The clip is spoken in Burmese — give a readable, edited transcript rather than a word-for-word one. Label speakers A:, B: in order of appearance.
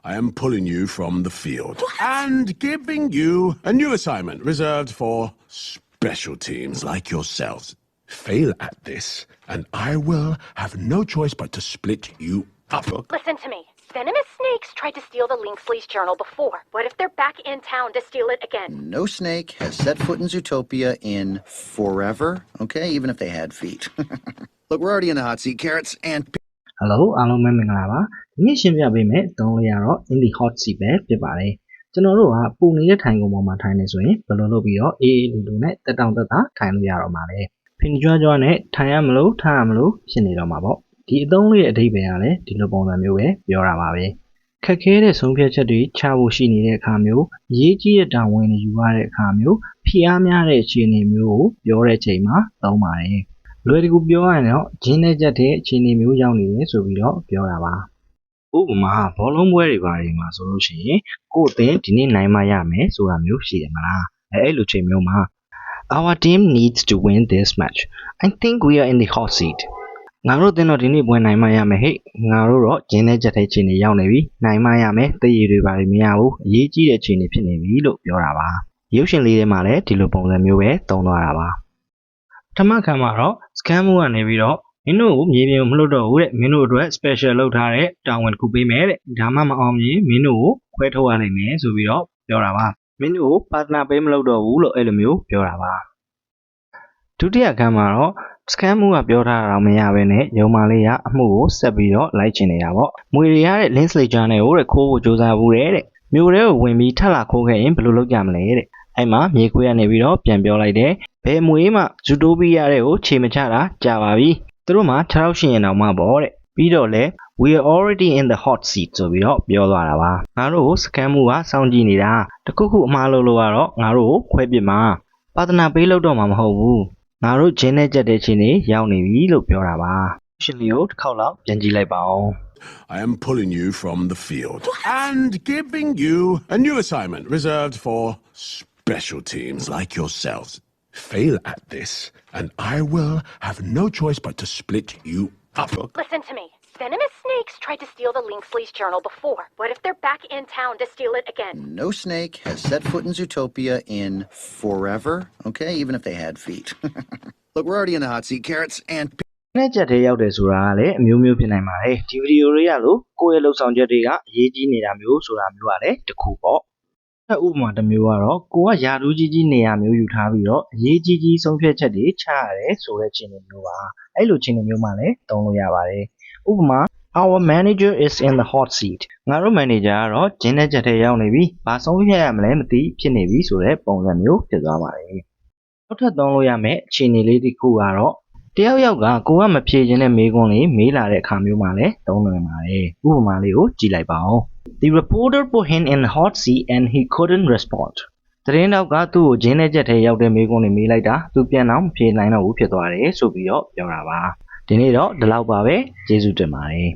A: I am pulling you from the field and giving you a new assignment reserved for special teams like yourselves. Fail at this, and I will have no choice but to split you up.
B: Listen to me. Venomous snakes tried to steal the Linksley's journal before. What if they're back in town to steal it again?
C: No snake has set foot in Zootopia in forever, okay? Even if they had feet. Look, we're already in the hot seat, Carrots, and...
D: Hello အားလုံးပဲမင်္ဂလာပါဒီနေ့ရှင်းပြပေးမယ်သုံးလေးရတော့ in the hot seat ပဲဖြစ်ပါတယ်ကျွန်တော်တို့ကပူနေတဲ့ထိုင်ကုန်ပေါ်မှာထိုင်နေဆိုရင်ဘယ်လိုလုပ်ပြီးတော့အေးအေးလူလူနဲ့တက်တောင့်တက်တာထိုင်လို့ရတော့မှာလဲဖင်ကြွားကြွားနဲ့ထိုင်ရမလို့ထားရမလို့ဖြစ်နေတော့မှာပေါ့ဒီအသုံးလေးရဲ့အဓိပ္ပာယ်ကလည်းဒီလိုပုံစံမျိုးပဲပြောတာပါပဲခက်ခဲတဲ့ဆုံးဖြတ်ချက်တွေချဖို့ရှိနေတဲ့အခါမျိုးရေးကြီးတဲ့တာဝန်တွေယူရတဲ့အခါမျိုးဖိအားများတဲ့အခြေအနေမျိုးကိုပြောတဲ့ချိန်မှာသုံးပါတယ်လွယ်တကူပြောရရင်တော့ဂျင်းနဲ့ကြက်တဲ့အခြေအနေမျိုးရောက်နေတယ်ဆိုပြီးတော့ပြောတာပါဥပမာဘောလုံးပွဲတွေပါတွေမှာဆိုလို့ရှိရင်ကိုယ့်အသင်းဒီနေ့နိုင်မှရမယ်ဆိုတာမျိုးရှိတယ်မလားအဲ့လိုချိန်မျိုးမှာ Our team needs to win this match. I think we are in the hot seat. ငါတို့အသင်းတော့ဒီနေ့ပွဲနိုင်မှရမယ်ဟဲ့ငါတို့တော့ဂျင်းနဲ့ကြက်တဲ့အခြေအနေရောက်နေပြီနိုင်မှရမယ်တည်ရည်တွေပါမရဘူးအရေးကြီးတဲ့အခြေအနေဖြစ်နေပြီလို့ပြောတာပါရုပ်ရှင်လေးထဲမှာလည်းဒီလိုပုံစံမျိုးပဲသုံးသွားတာပါပထမခါမှာတော့ scan မှုကနေပြီးတော့မင်းတို့ကိုမြေပြင်မလွတ်တော့ဘူးတဲ့မင်းတို့အတွက် special လုပ်ထားတဲ့တာဝန်တစ်ခုပေးမယ်တဲ့ဒါမှမအောင်ရင်မင်းတို့ကိုခွဲထုတ်ရနိုင်မယ်ဆိုပြီးတော့ပြောတာပါမင်းတို့ကို partner ပေးမလုပ်တော့ဘူးလို့အဲ့လိုမျိုးပြောတာပါဒုတိယခါမှာတော့ scan မှုကပြောထားတာတော့မရဘဲနဲ့ရုံမာလေးကအမှုကိုဆက်ပြီးတော့လိုက်ချင်နေတာပေါ့မွေတွေရတဲ့ Linksley journal ကိုတဲ့ခိုးဖို့စူးစမ်းဘူးတဲ့မြို့ထဲကိုဝင်ပြီးထပ်လာခိုးခဲ့ရင်ဘယ်လိုလုပ်ကြမလဲတဲ့အဲ့မှာမြေခွေးကနေပြီးတော့ပြန်ပြောလိုက်တယ်ဘယ်မွေးမှဇူတိုပီးယာတဲ့ကိုခြေမချတာကြာပါပြီသူတို့မှ6ရောက်ရှင်ရင်တောင်မှပေါ့တဲ့ပြီးတော့လဲ we are already in the hot seat ဆိုပြီးတော့ပြောသွားတာပါငါတို့ကိုစကန်မှုကစောင့်ကြည့်နေတာတခုခုအမှားလုပ်လို့ကတော့ငါတို့ကိုခွဲပစ်မှာပါဒနာပေးလို့တော့မှာမဟုတ်ဘူးငါတို့ဂျင်းနဲ့ကြက်တဲ့ချင်းတွေရောက်နေပြီလို့ပြောတာပါရှင်လီကိုတစ်ခေါက်လောက်ပြန်ကြည့်လိုက်ပါဦး
A: I am pulling you from the field and giving you a new assignment reserved for special teams like yourselves. Fail at this, and I will have no choice but to split you up.
B: Listen to me. Venomous snakes tried to steal the Linksley's journal before. What if they're back in town to steal it again?
C: No snake has set foot in Zootopia in forever, okay? Even if they had feet. Look, we're already in the hot seat, Carrots, and...
D: နဲ့ချက်တွေရောက်တယ်ဆိုတာကလည်းအမျိုးမျိုးဖြစ်နိုင်ပါတယ်ဒီဗီဒီယိုတွေရလို့ကိုယ့်ရဲ့လှုပ်ဆောင်ချက်တွေကအရေးကြီးနေတာမျိုးဆိုတာမျိုးကလည်းတစ်ခုပေါ့ဥပမာတစ်မျိုးကတော့ကိုကယာဒူးကြီးကြီးနေရာမျိုးယူထားပြီးတော့အရေးကြီးကြီးဆုံးဖြတ်ချက်တွေချရတယ်ဆိုတဲ့ခြေအနေမျိုးပါအဲ့လိုခြေအနေမျိုးမှလည်းသုံးလို့ရပါတယ်ဥပမာ Our manager is in the hot seat ငါတို့ manager ကတော့ဂျင်းနဲ့ချက်တွေရောက်နေပြီဘာဆုံးဖြတ်ရမလဲမသိဖြစ်နေပြီဆိုတဲ့ပုံစံမျိုးဖြစ်သွားပါတယ်နောက်ထပ်သုံးလို့ရမယ့်ခြေအနေလေးတစ်ခုကတော့တယောက်ယောက်ကကိုကမဖြေခြင်းတဲ့မေးခွန်းလေးမေးလာတဲ့အခါမျိုးမှာလည်းသုံးနိုင်ပါတယ်ဥပမာလေးကိုကြည့်လိုက်ပါဦး The reporter put him in the hot seat and he couldn't respond သတင်းတောက်ကသူ့ကိုဂျင်းနဲ့ကြက်ထဲရောက်တဲ့မေးခွန်းလေးမေးလိုက်တာသူပြန်တော့မဖြေနိုင်တော့ဘူးဖြစ်သွားတယ်ဆိုပြီးတော့ပြောတာပါဒီနေ့တော့ဒီလောက်ပါပဲကျေးဇူးတင်ပါတယ်